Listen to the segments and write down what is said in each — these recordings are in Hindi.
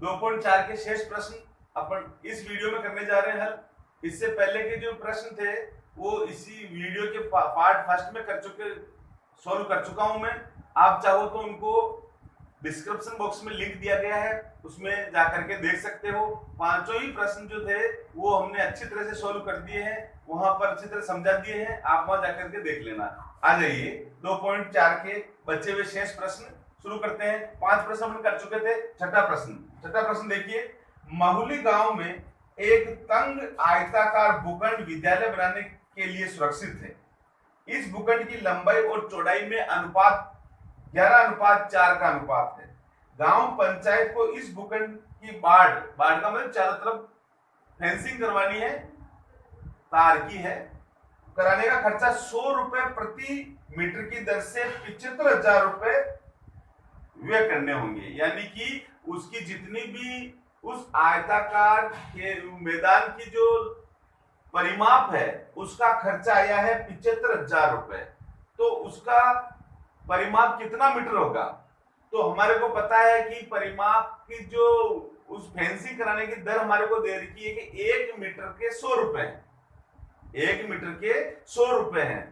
2.4 के शेष प्रश्न अपन इस वीडियो में करने जा रहे हैं हल। इससे पहले के जो प्रश्न थे वो इसी वीडियो के पार्ट फर्स्ट में सॉल्व कर चुका हूं मैं। आप चाहो तो उनको डिस्क्रिप्शन बॉक्स में लिंक दिया गया है, उसमें जाकर के देख सकते हो। पांचों ही प्रश्न जो थे वो हमने अच्छी तरह से सॉल्व कर दिए हैं, वहां पर अच्छी तरह समझा दिए हैं, आप वहां जाकर के देख लेना। आ जाइए 2.4 के बचे हुए शेष प्रश्न शुरू करते हैं। 5 प्रश्न हम कर चुके थे। छठा प्रश्न देखिए, माहुली गांव में एक तंग आयताकार भूखंड विद्यालय बनाने के लिए सुरक्षित है। इस भूखंड की लंबाई और चौड़ाई में अनुपात 11:4 का अनुपात है। गांव पंचायत को इस भूखंड की बाढ़ का मतलब चारों तरफ फेंसिंग करवानी है, तार की है, कराने का खर्चा 100 रुपए प्रति मीटर की दर से 75,000 रुपए व्यय करने होंगे। यानी कि उसकी जितनी भी उस आयताकार के मैदान की जो परिमाप है उसका खर्चा आया है 75,000 रुपए। तो उसका परिमाप कितना मीटर होगा? तो हमारे को पता है कि परिमाप की जो उस फेंसिंग कराने की दर हमारे को दे रखी है कि 1 मीटर के 100 रुपए है। 1 मीटर के 100 रुपए हैं,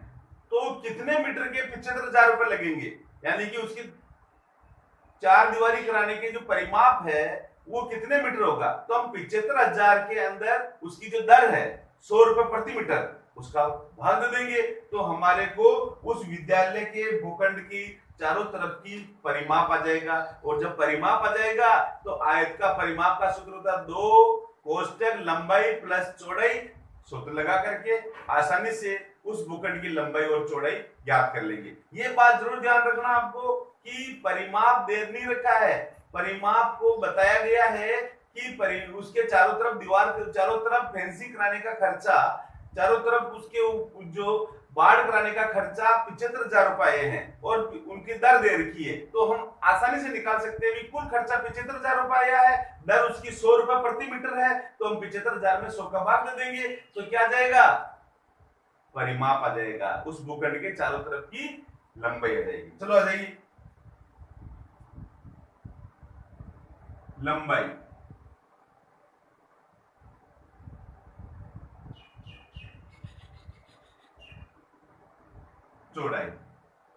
तो कितने मीटर के 75,000 रुपए लगेंगे? यानी कि उसकी 4 दीवारी कराने के जो परिमाप है वो कितने मीटर होगा? तो हम 75,000 के अंदर उसकी जो दर है 100 रुपए प्रति मीटर, उसका भाग दे देंगे। तो हमारे को उस विद्यालय के भूखंड की चारों तरफ की परिमाप आ जाएगा। और जब परिमाप आ जाएगा तो आयत का परिमाप का सूत्र होता है 2 कोष्टक लंबाई प्लस चौड़ाई। सूत्र लगा करके आसानी से उस भूखंड की लंबाई और चौड़ाई ज्ञात कर लेंगे। ये बात जरूर ध्यान रखना आपको कि परिमाप दे नहीं रखा है, परिमाप को बताया गया है कि उसके चारों तरफ दीवार के चारों तरफ फेंसिंग कराने का खर्चा, चारों तरफ उसके जो बाढ़ कराने का खर्चा 75,000 रुपए है और उनकी दर दे रखी है। तो हम आसानी से निकाल सकते हैं कि कुल खर्चा 75,000 रुपए आया है, दर उसकी 100 रुपए प्रति मीटर है, तो हम 75,000 में 100 का भाग दे देंगे। तो क्या आ जाएगा? परिमाप आ जाएगा, उस भूखंड के चारों तरफ की लंबाई आ जाएगी। चलो आ जाइए लंबाई। चौड़ाई,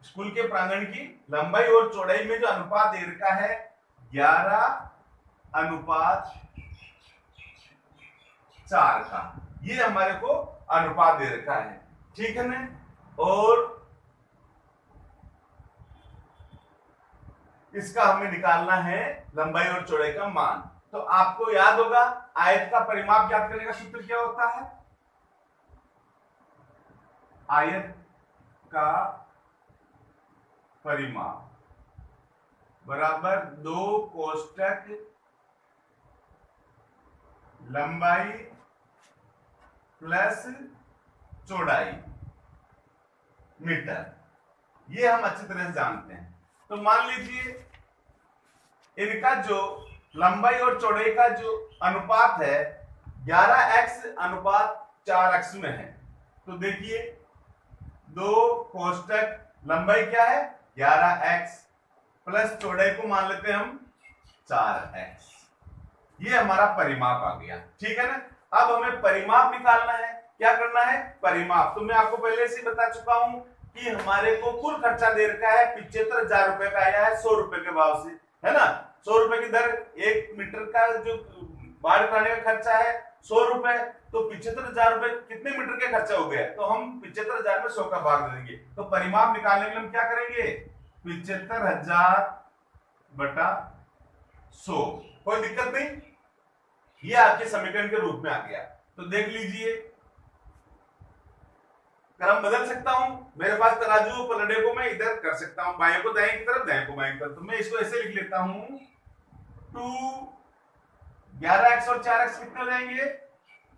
स्कूल के प्रांगण की लंबाई और चौड़ाई में जो अनुपात दे रखा है 11:4 का, ये हमारे को अनुपात दे रखा है, ठीक है ना। और इसका हमें निकालना है लंबाई और चौड़ाई का मान। तो आपको याद होगा आयत का परिमाप ज्ञात करने का सूत्र क्या होता है? आयत का परिमाप बराबर 2 कोष्टक लंबाई प्लस चौड़ाई मीटर। ये हम अच्छी तरह से जानते हैं। तो मान लीजिए इनका जो लंबाई और चौड़ाई का जो अनुपात है 11:4 में है। तो देखिए 2 कोष्टक लंबाई क्या है 11x प्लस चौड़ाई को मान लेते हैं हम 4x। ये हमारा परिमाप आ गया, ठीक है ना। अब हमें परिमाप निकालना है। क्या करना है? परिमाप। तो मैं आपको पहले से बता चुका हूं कि हमारे को कुल खर्चा दे रखा है 75,000 रुपए का आया है 100 रुपए के भाव से, है ना। 100 रुपए की दर, 1 मीटर का जो बाढ़ कराने का खर्चा है 100 रुपए, तो 75,000 रुपए कितने मीटर के खर्चा हो गया? तो हम 75,000 में 100 का भाग दे देंगे। तो परिमाप निकालने के लिए हम क्या करेंगे? 75,000 बटा 100। कोई दिक्कत नहीं, ये आपके समीकरण के रूप में आ गया। तो देख लीजिए, क्रम बदल सकता हूं, मेरे पास तराजू पलड़े को मैं इधर कर सकता हूं, बाएं को दाएं की तरफ, दाएं को बाएं की तरफ। तो मैं इसको ऐसे लिख लेता हूं 2 11x और 4x कितने हो जाएंगे?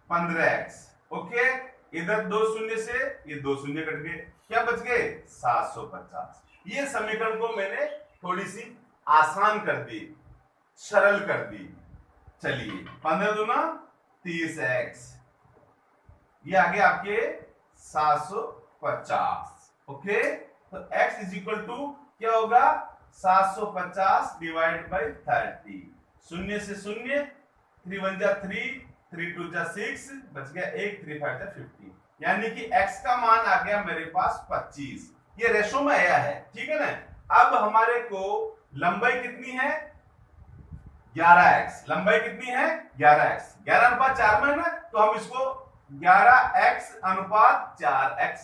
15x। ओके, इधर 2 शून्य से ये 2 शून्य कट गए, क्या बच गए? 750। ये समीकरण को मैंने थोड़ी सी आसान कर दी, सरल कर दी। चलिए 15 दूना 30x, ये आगे आपके 750। ओके, तो x इज इक्वल टू क्या होगा? 750 डिवाइड बाई 30। शून्य से शून्य, 3 1 जा 3, 3 2 जा 6, बच गया 1, 3 5 जा 50, यानी कि x का मान आ गया मेरे पास 25। ये रेशो में आया है, ठीक है ना। अब हमारे को लंबाई कितनी है 11x, लंबाई कितनी है 11x, 11:4 में है ना, तो हम इसको 11x अनुपात 4x,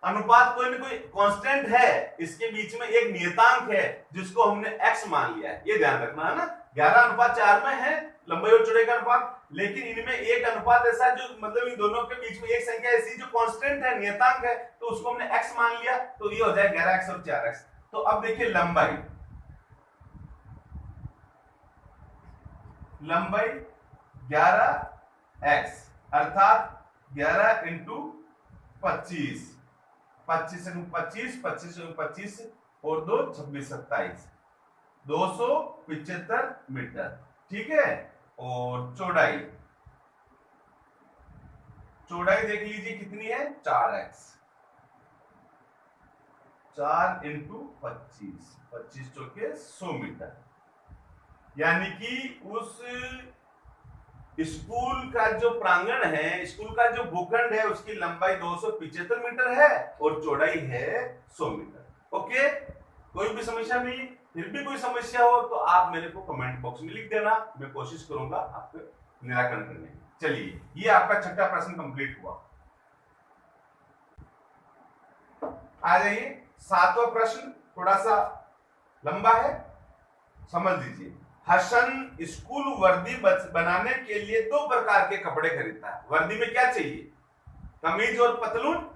अनुपात कोई ना कोई कांस्टेंट है, इसके बीच में एक नियतांक है जिसको हमने x मान लिया है, ये ध्यान रखना है ना। 11:4 में है लंबाई और चौड़ाई का अनुपात, लेकिन इनमें एक अनुपात ऐसा है जो मतलब इन दोनों के बीच में एक संख्या ऐसी जो कांस्टेंट है, नियतांक है, तो उसको हमने x मान लिया, तो ये हो जाए 11x और 4x। तो अब देखिए लंबाई 11x अर्थात 11 इंटू 25, 25 से 25, 25 से 25 और 2 26 27, 275 मीटर, ठीक है। और चौड़ाई, चौड़ाई देख लीजिए कितनी है 4x, 4 इंटू 25, 25 चौके 100 मीटर, यानी कि उस स्कूल का जो प्रांगण है, स्कूल का जो भूखंड है, उसकी लंबाई 275 मीटर है और चौड़ाई है 100 मीटर। ओके, कोई भी समस्या नहीं, फिर भी कोई समस्या हो तो आप मेरे को कमेंट बॉक्स में लिख देना, मैं कोशिश करूंगा आपके निराकरण करने की। चलिए, ये आपका छठा प्रश्न कंप्लीट हुआ। आ जाइए, सातवां प्रश्न थोड़ा सा लंबा है, समझ लीजिए। हसन स्कूल वर्दी बनाने के लिए 2 प्रकार के कपड़े खरीदता है। वर्दी में क्या चाहिए, कमीज और पतलून।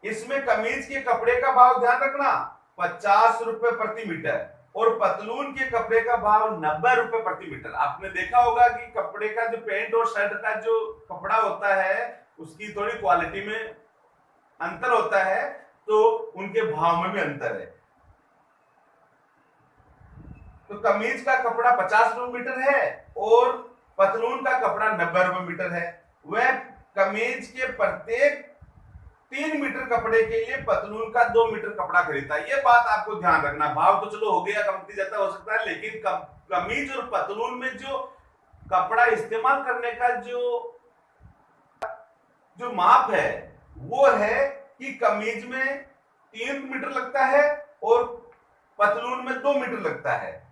इसमें कमीज के कपड़े का भाव ध्यान रखना 50 रुपए प्रति मीटर और पतलून के कपड़े का भाव 90 रुपए प्रति मीटर। आपने देखा होगा कि कपड़े का जो पैंट और शर्ट का जो कपड़ा होता है उसकी थोड़ी क्वालिटी में अंतर होता है, तो उनके भाव में भी अंतर है। तो कमीज का कपड़ा 50 रुपए मीटर है और पतलून का कपड़ा 90 रुपए मीटर है। वह कमीज के प्रत्येक 3 मीटर कपड़े के लिए पतलून का 2 मीटर कपड़ा खरीदता है। ये बात आपको ध्यान रखना। भाव तो चलो हो गया, कमती ज्यादा हो सकता है, लेकिन कमीज और पतलून में जो कपड़ा इस्तेमाल करने का जो माप है वो है कि कमीज में 3 मीटर लगता है और पतलून में 2 मीटर लगता है।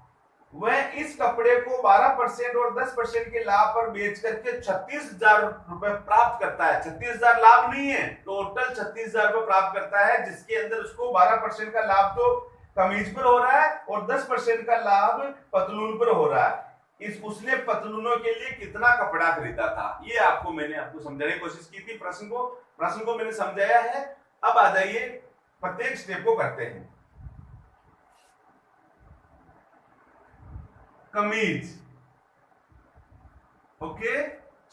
वह इस कपड़े को 12% और 10% के लाभ पर बेच करके 36,000 रुपए प्राप्त करता है। 36,000 लाभ नहीं है, टोटल 36,000 रुपए प्राप्त करता है, जिसके अंदर उसको 12% का लाभ तो कमीज पर हो रहा है और 10% का लाभ पतलून पर हो रहा है। उसने पतलूनों के लिए कितना कपड़ा खरीदा था, ये मैंने आपको समझाने की कोशिश की थी। प्रश्न को मैंने समझाया है। अब आ जाइए प्रत्येक स्टेप को करते हैं। कमीज, ओके,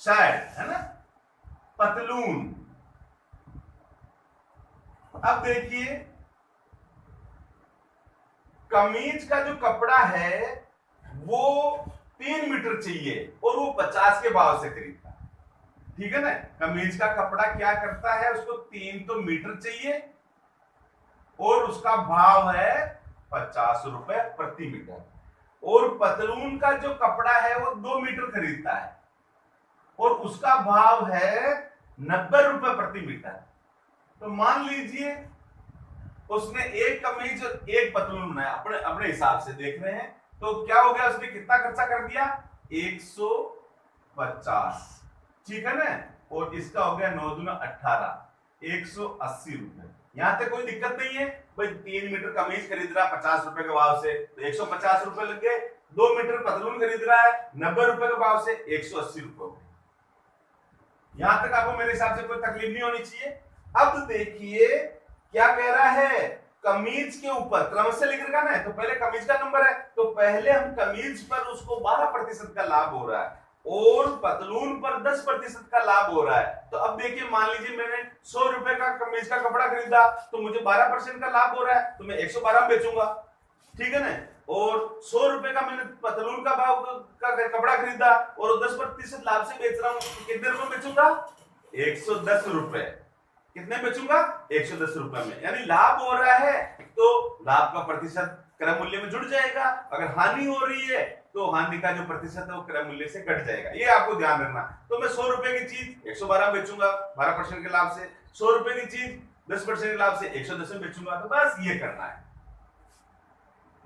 शर्ट है ना, पतलून। अब देखिए कमीज का जो कपड़ा है वो 3 मीटर चाहिए और वो 50 के भाव से खरीदता है, ठीक है ना। कमीज का कपड़ा क्या करता है, उसको 3 तो मीटर चाहिए और उसका भाव है 50 रुपए प्रति मीटर। और पतलून का जो कपड़ा है वो 2 मीटर खरीदता है और उसका भाव है 90 रुपए प्रति मीटर। तो मान लीजिए उसने एक कमीज और एक पतलून बनाया, अपने हिसाब से देख रहे हैं, तो क्या हो गया, उसने कितना खर्चा कर दिया 150, ठीक है ना। और इसका हो गया 9 दूना 18, 180 रुपए। यहां तक कोई दिक्कत नहीं है भाई, 3 मीटर कमीज खरीद रहा 50 रुपए के भाव से तो 150 रुपए लग गए, 2 मीटर पतलून खरीद रहा है 90 रुपए के भाव से 180 रुपए हो गए। यहां तक आपको मेरे हिसाब से कोई तकलीफ नहीं होनी चाहिए। अब देखिए क्या कह रहा है, कमीज के ऊपर क्रम से लिख रखा ना, तो पहले कमीज का नंबर है तो पहले हम कमीज पर उसको 12% का लाभ हो रहा है और पतलून पर 10% का लाभ हो रहा है। तो अब देखिए मान लीजिए मैंने 100 रुपए का कमीज का कपड़ा खरीदा तो मुझे 12% का लाभ हो रहा है, तो मैं 112 में बेचूंगा, ठीक है ना। और 100 रुपए का मैंने पतलून का भाव का कपड़ा खरीदा और 10% लाभ से बेच रहा हूं, तो कितने रुपए बेचूंगा 110 रुपए। कितने बेचूंगा 110 रुपए में, यानी लाभ हो रहा है तो लाभ का प्रतिशत क्रय मूल्य में जुड़ जाएगा। अगर हानि हो रही है तो हानि का जो प्रतिशत है वो क्रय मूल्य से घट जाएगा, ये आपको ध्यान रखना। तो मैं 100 रुपए की चीज 112 बेचूंगा 12% के लाभ से, 100 रुपए की चीज 10% के लाभ से 110 में बेचूंगा। तो बस ये करना है,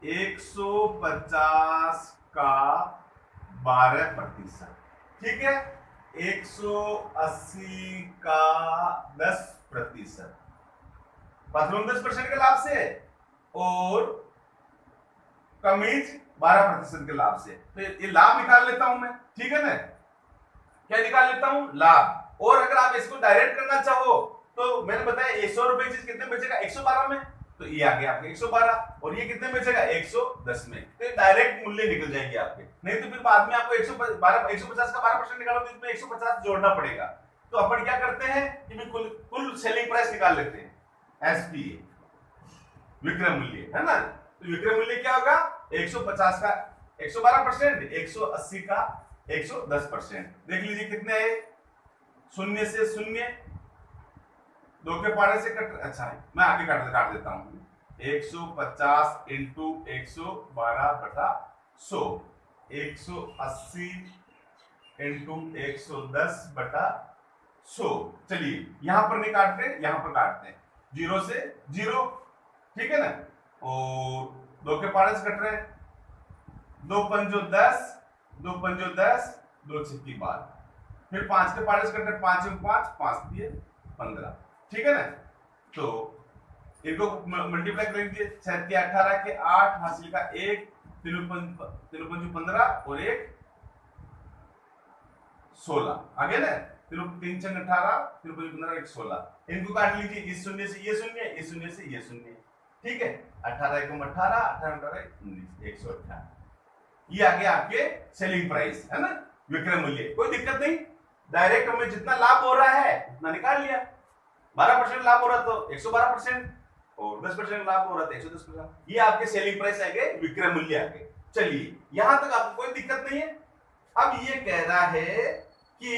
150 का 12%, ठीक है, 180 का 10%, पतलून 10% के लाभ से और कमीज 12% के लाभ से। तो ये लाभ निकाल लेता हूं मैं, ठीक है ना, क्या निकाल लेता हूं, लाभ। और अगर आप इसको डायरेक्ट करना चाहो तो मैंने बताया 100 रुपए चीज कितने बेचेगा, 112 में, तो ये आ गया आपके 112, और ये कितने बेचेगा, 110 में। तो ये डायरेक्ट मूल्य निकल जाएंगे आपके। नहीं तो फिर बाद में आपको 150 का 12% निकालो तो इसमें 150 जोड़ना पड़ेगा। तो अपन क्या करते हैं कि कुल सेलिंग प्राइस निकाल लेते हैं, एसपीए, विक्रय मूल्य, है ना। तो विक्रय मूल्य क्या होगा, 150 का 112%, 180 का 110%। देख लीजिए कितने है, शून्य से शून्य, 2 के पारे से कट, अच्छा मैं आगे काट देता हूं, 150 इंटू 112/100, 180 इंटू 110/100। चलिए यहां पर नहीं काटते, यहां पर काटते हैं, 0 से 0, ठीक है ना, और 2 के पारे से कट रहे हैं, 2 पंजो 10, 2 पंजो 10, 2 छिक्की 12, फिर 5 के पारे से कट रहे, 5 में 5, 5 दिए 15, ठीक है ना। तो इनको मल्टीप्लाई कर लीजिए, 6 के 18 के 8, हासिल का 1, 3 पंजो 15 और 1 16, आगे ना, 3 छंग 18, 3 पंजो 15, 1 16। इनको काट लीजिए, इस शून्य से ये शून्य, इस शून्य से ये शून्य, ठीक है, 18 एकम 18, 18 19, 118। ये आ गया आपके सेलिंग प्राइस, है ना, विक्रय मूल्य। कोई दिक्कत नहीं, डायरेक्ट हमें जितना लाभ हो रहा है उतना निकाल लिया। 12% लाभ हो रहा तो 112%, और 10% लाभ हो रहा था 110%। ये आपके सेलिंग प्राइस आ गए, विक्रय मूल्य आ गए। चलिए यहां तक आपको कोई दिक्कत नहीं है। अब ये कह रहा है कि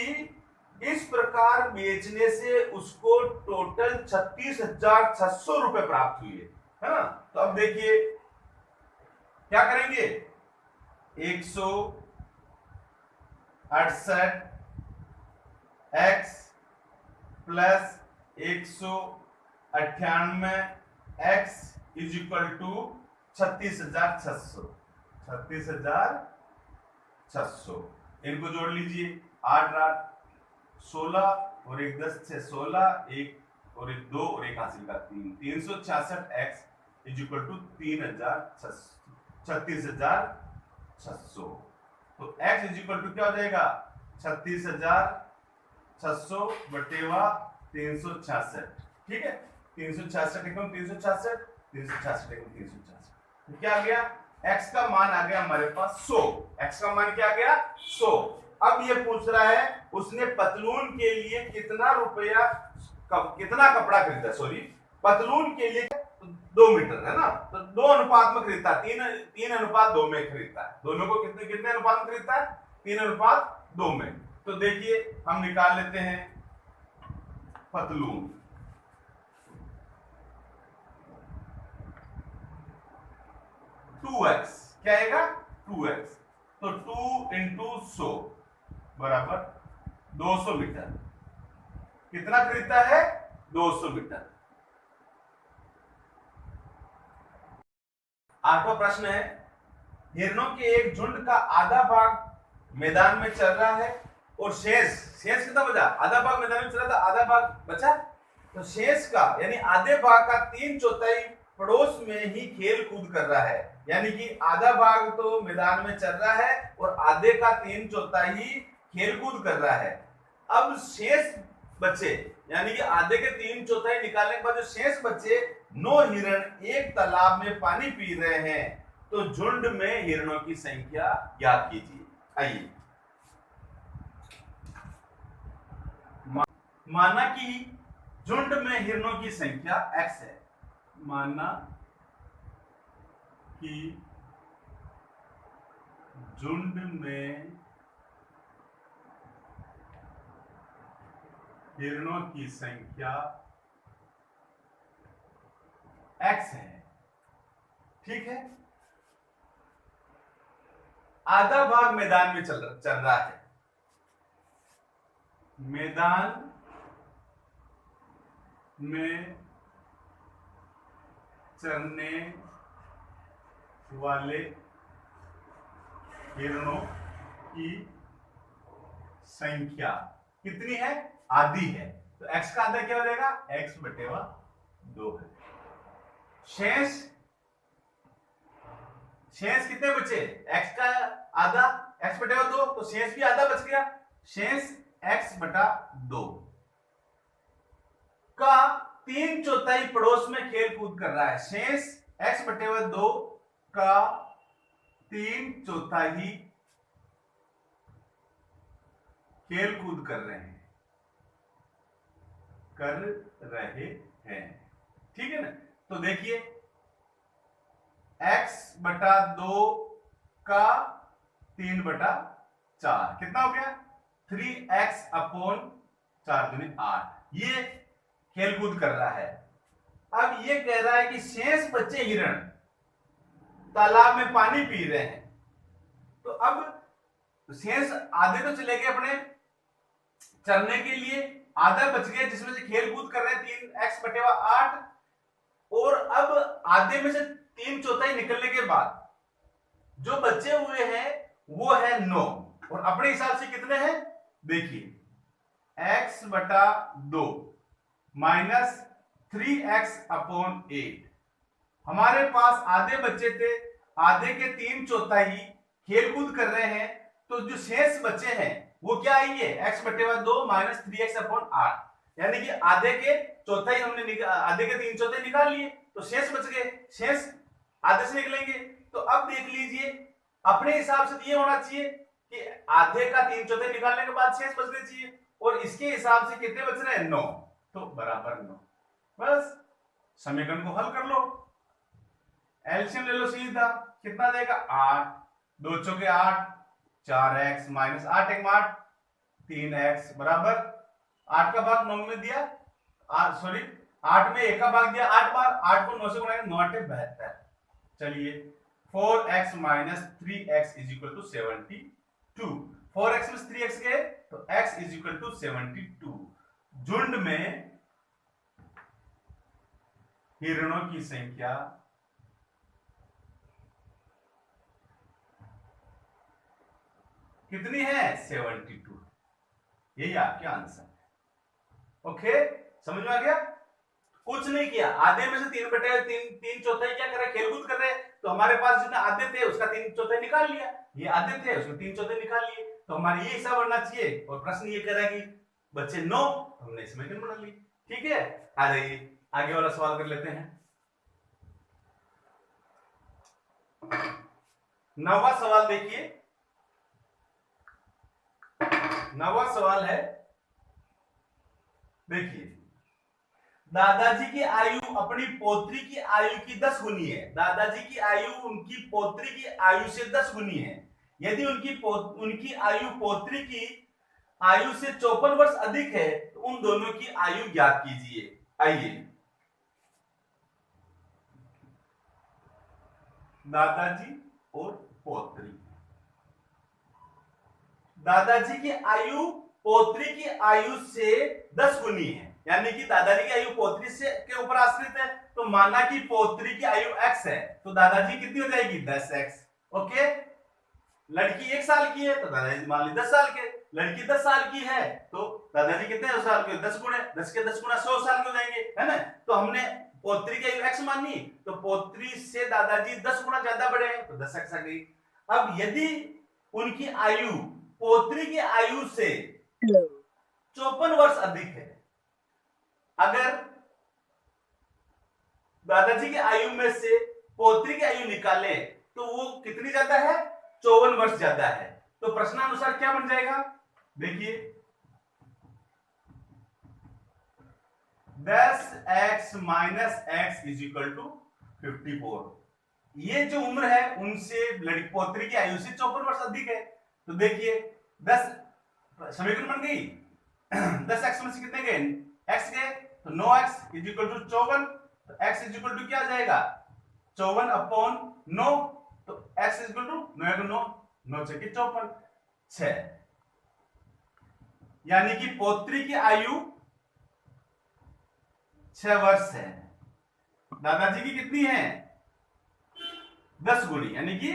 इस प्रकार बेचने से उसको टोटल 36,600 रुपए प्राप्त हुए, है ना। तो अब देखिए क्या करेंगे, 168 x plus 198 x is equal to 36,600, 36,600। इनको जोड़ लीजिए, 8 8 16 और 1 10 6 16, 1 और 1 2 और 1 हासिल का 3, 366 x इज इक्वल टू 36,600। तो x इज इक्वल टू क्या हो जाएगा, 36,600 बटेवा 366, ठीक है, 366 एकम 366, 366 एकम 366। तो क्या आ गया, x का मान आ गया हमारे पास 100, x का मान क्या आ गया, 100। अब ये पूछ रहा है उसने पतलून के लिए कितना रुपया, कितना कपड़ा खरीदा, सॉरी पतलून के लिए 2 मीटर, है ना, तो 2 अनुपात में खरीदता है, 3:2 में खरीदता है। दोनों को कितने कितने अनुपात में खरीदता है, 3:2 में। तो देखिए हम निकाल लेते हैं पतलून, क्या आएगा, 2x, तो 2 इंटू 100 बराबर 200 मीटर। कितना खरीदता है, 200 मीटर। 8वां प्रश्न है, हिरणों के एक झुंड का आधा भाग मैदान में चल रहा है और शेष कितना बचा, आधा भाग मैदान में चल रहा था, आधा भाग बचा, तो शेष का यानी आधे भाग का 3/4 पड़ोस में ही खेल कूद कर रहा है। यानी कि आधा भाग तो मैदान में चल रहा है और आधे का 3/4 खेल कूद कर रहा है। अब शेष बचे, यानी कि आधे के 3/4 निकालने के बाद जो शेष बचे, 9 हिरण एक तालाब में पानी पी रहे हैं, तो झुंड में हिरणों की संख्या ज्ञात कीजिए। आइए, माना कि झुंड में हिरणों की संख्या x है, माना कि झुंड में हिरणों की संख्या x है, ठीक है। आधा भाग मैदान में चल रहा है, मैदान में चरने वाले हिरणों की संख्या कितनी है? आधी है। तो x का आधा क्या हो जाएगा? x बटे 2 है। शेष कितने बचे? x का आधा, x बटे 2, तो शेष भी आधा बच गया। शेष x बटा 2 का 3/4 पड़ोस में खेल कूद कर रहा है। शेष x बटे 2 का 3/4 खेल कूद कर रहे हैं, ठीक है ना। तो देखिए x बटा 2 का 3/4 कितना हो गया? 3x अपॉन 4 दूनी 8। ये खेल कूद कर रहा है। अब ये कह रहा है कि शेष बच्चे हिरण तालाब में पानी पी रहे हैं। तो अब शेष आधे तो चले गए अपने चरने के लिए, आधा बच गया जिसमें से खेल कूद कर रहे हैं 3x बटे 8, और अब आधे में से 3/4 निकलने के बाद जो बचे हुए हैं वो है 9, और अपने हिसाब से कितने हैं? देखिए x बटा 2 माइनस 3x अपॉन 8। हमारे पास आधे बच्चे थे, आधे के 3/4 खेल कूद कर रहे हैं, तो जो शेष बचे हैं वो क्या आएंगे? x बटे 2 माइनस 3x अपॉन 8, यानी कि आधे के चौथाई हमने आधे के 3/4 निकाल लिए, तो शेष बच गए। शेष आधे से निकलेंगे। तो अब देख लीजिए अपने हिसाब से ये होना चाहिए कि आधे का 3/4 निकालने के बाद शेष बचने चाहिए, और इसके हिसाब से कितने बच रहे हैं? 9, तो बराबर 9। बस समीकरण को हल कर लो, एलसीएम ले लो सीधा। कितना देगा? 8, 2 चौके 8, 4x माइनस 8 एक 8, 3x बराबर 8 का भाग 9 में दिया, 8 में 1 का भाग दिया 8 बार, 8 को 9 से गुणा 9 8 72। चलिए 4x minus 3x is equal to 72। 4x में 3x गए तो x इज इक्वल टू 72। झुंड में हिरणों की संख्या कितनी है? 72। यही आपके आंसर है। ओके, समझ में आ गया? कुछ नहीं किया, आधे में से 3/3 क्या कर रहे हैं? खेलकूद कर रहे हैं। तो हमारे पास जितने आधे थे उसका 3/4 निकाल लिया, ये आधे थे उसमें 3/4 निकाल लिए, तो हमारे ये हिसाब बनना चाहिए। और प्रश्न ये कह रहा है कि बच्चे 9, हमने इसमें बना ली। ठीक है, आ जाइए आगे वाला सवाल कर लेते हैं। 9वां सवाल देखिए। 9वां सवाल है, देखिए दादाजी की आयु अपनी पोत्री की आयु की 10 गुनी है। दादाजी की आयु उनकी पोत्री की आयु से 10 गुनी है। यदि उनकी आयु पोत्री की आयु से 54 वर्ष अधिक है तो उन दोनों की आयु ज्ञात कीजिए। आइए, दादाजी और पोत्री। दादाजी की आयु पोत्री की आयु से 10 गुनी है, यानी कि दादाजी की आयु पोत्री से के ऊपर आश्रित है। तो माना कि पोत्री की आयु x है, तो दादाजी कितनी हो जाएगी? 10x। ओके, लड़की 1 साल की है तो दादाजी मान ली 10 साल के। लड़की 10 साल की है तो दादाजी कितने साल के? 10 गुणे 10 के 10 गुना 100 साल के हो जाएंगे, है ना। तो हमने पोत्री की आयु x मानी, तो पोत्री से दादाजी 10 गुना ज्यादा बड़े हैं तो 10x आ गई। अब यदि उनकी आयु पोत्री की आयु से 54 वर्ष अधिक है, अगर दादाजी की आयु में से पोत्री की आयु निकाले तो वो कितनी ज्यादा है? 54 वर्ष ज्यादा है। तो प्रश्नानुसार क्या बन जाएगा? देखिए 10x minus x is equal to 54। ये जो उम्र है उनसे लड़की पोत्री की आयु से 54 वर्ष अधिक है। तो देखिए 10 समीकरण बन गई। 10x में से कितने गए? x गए, तो 9x इज इक्वल टू 54। तो x इज इक्वल टू क्या आ जाएगा? 54 अपॉन 9, तो x इज इक्वल टू 9 9 9 6 54, 6, यानी कि पौत्री की आयु 6 वर्ष है। दादाजी की कितनी है? 10 गुनी, यानी कि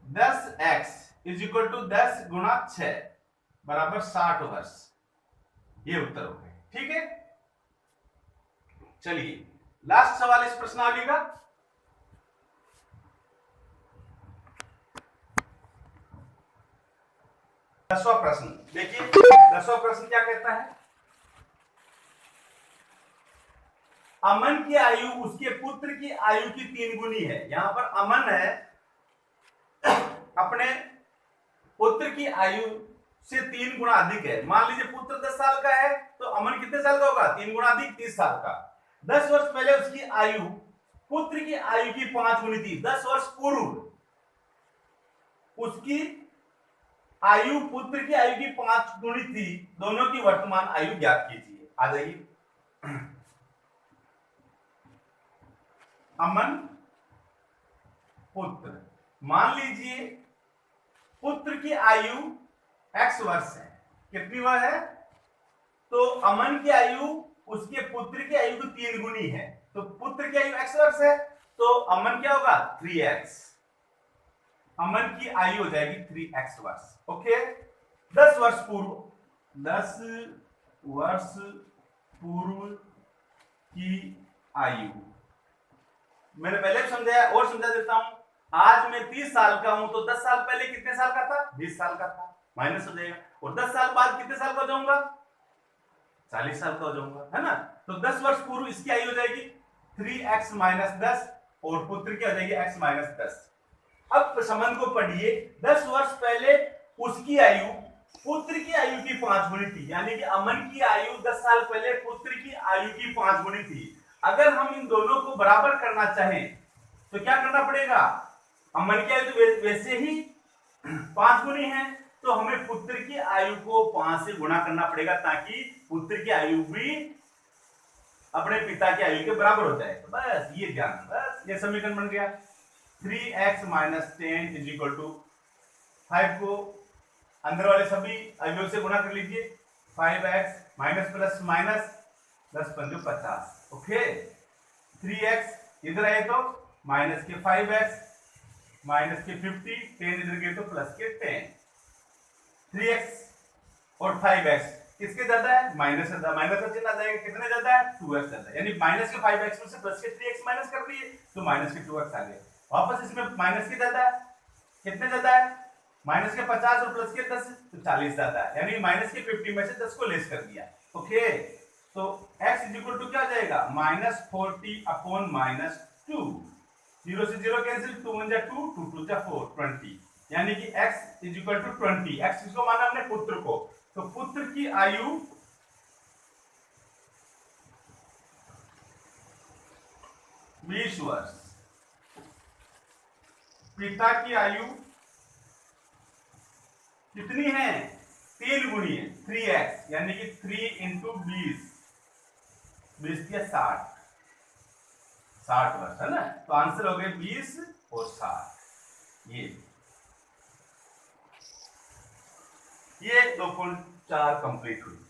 10x इज इक्वल टू 10 गुणा 6 बराबर 60 वर्ष। ये उत्तर हो गए। ठीक है, चलिए लास्ट सवाल इस प्रश्नावली का। दसवां प्रश्न देखिए, दसवां प्रश्न क्या कहता है? अमन की आयु उसके पुत्र की आयु की 3 गुनी है। यहां पर अमन है, अपने पुत्र की आयु से 3 गुना अधिक है। मान लीजिए पुत्र 10 साल का है, तो अमन कितने साल का होगा? 3 गुना अधिक, 30 साल का। 10 वर्ष पहले उसकी आयु पुत्र की आयु की 5 गुनी थी। 10 वर्ष पूर्व उसकी आयु पुत्र की आयु की 5 गुनी थी। दोनों की वर्तमान आयु ज्ञात कीजिए। आ जाइए, अमन पुत्र, मान लीजिए पुत्र की आयु x वर्ष है। कितनी वह है? तो अमन की आयु उसके पुत्र की आयु की 3 गुनी है। तो पुत्र की आयु x वर्ष है, तो अमन क्या होगा? 3x। अमन की आयु हो जाएगी 3x वर्ष। ओके, 10 वर्ष पूर्व, 10 वर्ष पूर्व की आयु मैंने पहले भी समझाया और समझा देता हूं। आज मैं 30 साल का हूं, तो 10 साल पहले कितने साल का था? 20 साल का था, माइनस हो जाएगा। और 10 साल बाद कितने साल का हो जाऊंगा? 40 साल का हो जाऊंगा, है ना। तो 10 वर्ष पूर्व इसकी आयु हो जाएगी 3x माइनस 10 और पुत्र की हो जाएगी x माइनस 10। अब संबंध को पढ़िए। 10 वर्ष पहले उसकी आयु पुत्र की आयु की 5 गुनी थी, यानी कि अमन की आयु 10 साल पहले पुत्र की आयु की 5 गुनी थी। अगर हम इन दोनों को बराबर करना चाहें तो क्या करना पड़ेगा? अमन की आयु तो वैसे ही 5 गुनी है, तो हमें पुत्र की आयु को 5 से गुणा करना पड़ेगा, ताकि पुत्र की आयु भी अपने पिता की आयु के बराबर हो जाए। तो बस ये ध्यान, बस ये समीकरण बन गया। 3x minus 10 is equal to 5 को अंदर वाले सभी अवयव से गुणा कर लीजिए। 5x माइनस प्लस माइनस 10 पंजो 50। ओके, 3x इधर आए तो माइनस के 5x माइनस के 50, 10 इधर गए तो प्लस के 10। 3x और 5x किसके ज्यादा है? माइनस का माइनस का चिन्ह आ जाएगा। कितने ज्यादा है? 2x ज्यादा है, यानी माइनस के 5x में से प्लस के 3x माइनस कर दिए तो माइनस के 2x आ गए। वापस इसमें माइनस के ज्यादा है, कितने ज्यादा है? माइनस के 50 और प्लस के 10 तो 40 ज्यादा है, यानी माइनस के 50 में से 10 को लेस कर दिया। ओके, तो x इज इक्वल टू क्या हो जाएगा? Minus 40 upon minus 2। 0 से 0 कैंसिल, 2 1 जा 2, 2 2 जा 4, 20, यानी कि x is equal to 20। x किसको माना हमने? पुत्र को। तो पुत्र की आयु 20 वर्ष, पिता की आयु कितनी है? 3 गुनी है, 3x, यानी कि 3 इंटू 20, 20 के 60, 60 वर्ष, है ना। तो आंसर हो गए 20 और 60। ये 2.4 कंप्लीट हुई।